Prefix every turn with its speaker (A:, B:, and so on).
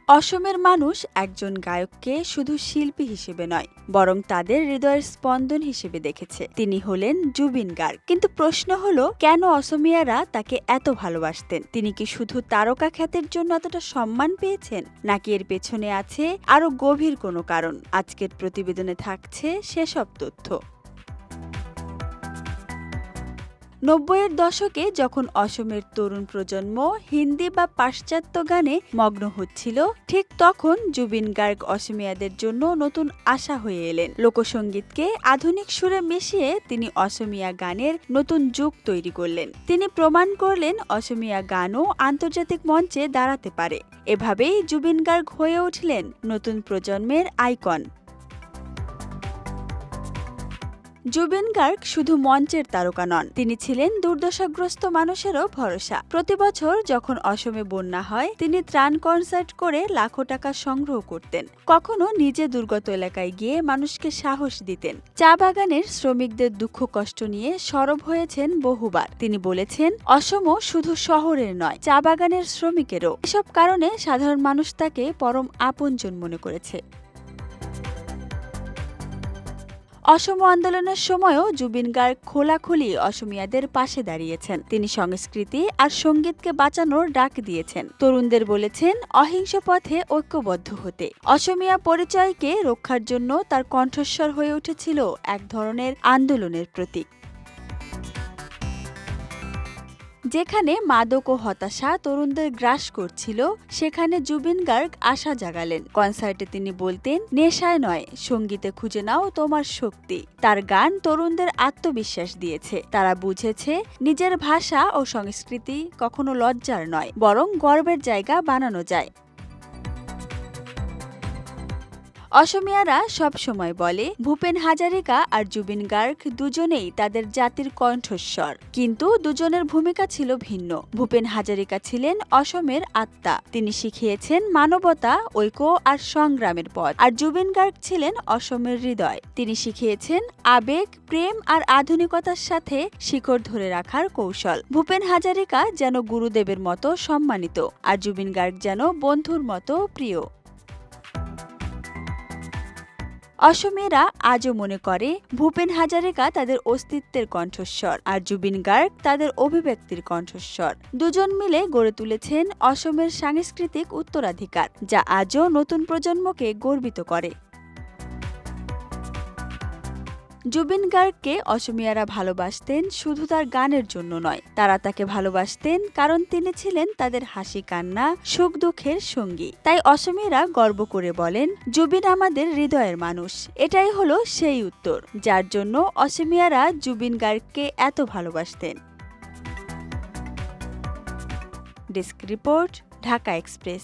A: অসমের মানুষ একজন গায়ককে শুধু শিল্পী হিসেবে নয়, বরং তাদের হৃদয়ের স্পন্দন হিসেবে দেখেছে। তিনি হলেন জুবিন গার্গ। কিন্তু প্রশ্ন হলো, কেন অসমিয়ারা তাকে এত ভালোবাসতেন? তিনি কি শুধু তারকা খ্যাতির জন্য এতটা সম্মান পেয়েছেন, নাকি এর পেছনে আছে আরো গভীর কোনো কারণ? আজকের প্রতিবেদনে থাকছে সেসব তথ্য। ৯০-এর দশকে যখন অসমের তরুণ প্রজন্ম হিন্দি বা পাশ্চাত্য গানে মগ্ন হচ্ছিল, ঠিক তখন জুবিন গার্গ অসমিয়াদের জন্য নতুন আশা হয়ে এলেন। লোকসঙ্গীতকে আধুনিক সুরে মিশিয়ে তিনি অসমিয়া গানের নতুন যুগ তৈরি করলেন। তিনি প্রমাণ করলেন অসমিয়া গানও আন্তর্জাতিক মঞ্চে দাঁড়াতে পারে। এভাবেই জুবিন গার্গ হয়ে উঠলেন নতুন প্রজন্মের আইকন। জুবিন গার্গ শুধু মঞ্চের তারকা নন, তিনি ছিলেন দুর্দশাগ্রস্ত মানুষেরও ভরসা। প্রতি বছর যখন অসমে বন্যা হয়, তিনি ত্রাণ কনসার্ট করে লাখো টাকা সংগ্রহ করতেন। কখনো নিজে দুর্গত এলাকায় গিয়ে মানুষকে সাহস দিতেন। চা বাগানের শ্রমিকদের দুঃখ কষ্ট নিয়ে সরব হয়েছেন বহুবার। তিনি বলেছেন, অসমও শুধু শহরের নয়, চা বাগানের শ্রমিকেরও। এসব কারণে সাধারণ মানুষ তাকে পরম আপনজন মনে করেছে। অসম আন্দোলনের সময়ও জুবিন গার্গ খোলাখুলি অসমিয়াদের পাশে দাঁড়িয়েছেন। তিনি সংস্কৃতি আর সঙ্গীতকে বাঁচানোর ডাক দিয়েছেন। তরুণদের বলেছেন অহিংস পথে ঐক্যবদ্ধ হতে। অসমিয়া পরিচয়কে রক্ষার জন্য তার কণ্ঠস্বর হয়ে উঠেছিল এক ধরনের আন্দোলনের প্রতীক। যেখানে মাদক ও হতাশা তরুণদের গ্রাস করছিল, সেখানে জুবিন গার্গ আশা জাগালেন। কনসার্টে তিনি বলতেন, নেশায় নয়, সঙ্গীতে খুঁজে নাও তোমার শক্তি। তার গান তরুণদের আত্মবিশ্বাস দিয়েছে। তারা বুঝেছে নিজের ভাষা ও সংস্কৃতি কখনো লজ্জার নয়, বরং গর্বের জায়গা বানানো যায়। অসমিয়ারা সব সময় বলে, ভূপেন হাজারিকা আর জুবিন গার্গ দুজনেই তাদের জাতির কণ্ঠস্বর, কিন্তু দুজনের ভূমিকা ছিল ভিন্ন। ভূপেন হাজারিকা ছিলেন অসমের আত্মা। তিনি শিখিয়েছেন মানবতা, ঐক্য আর সংগ্রামের পথ। আর জুবিন গার্গ ছিলেন অসমের হৃদয়। তিনি শিখিয়েছেন আবেগ, প্রেম আর আধুনিকতার সাথে শিকড় ধরে রাখার কৌশল। ভূপেন হাজারিকা যেন গুরুদেবের মতো সম্মানিত, আর জুবিন গার্গ যেন বন্ধুর মতো প্রিয়। অসমেরা আজও মনে করে ভূপেন হাজারিকা তাদের অস্তিত্বের কণ্ঠস্বর, আর জুবিন গার্গ তাদের অভিব্যক্তির কণ্ঠস্বর। দুজন মিলে গড়ে তুলেছেন অসমের সাংস্কৃতিক উত্তরাধিকার, যা আজও নতুন প্রজন্মকে গর্বিত করে। জুবিন গার্গকে অসমিয়ারা ভালোবাসতেন শুধু তার গানের জন্য নয়, তারা তাকে ভালোবাসতেন কারণ তিনি ছিলেন তাদের হাসি কান্না, সুখ দুঃখের সঙ্গী। তাই অসমিয়ারা গর্ব করে বলেন, জুবিন আমাদের হৃদয়ের মানুষ। এটাই হলো সেই উত্তর যার জন্য অসমিয়ারা জুবিন গার্গকে এত ভালোবাসতেন। Desk report, Dhaka express.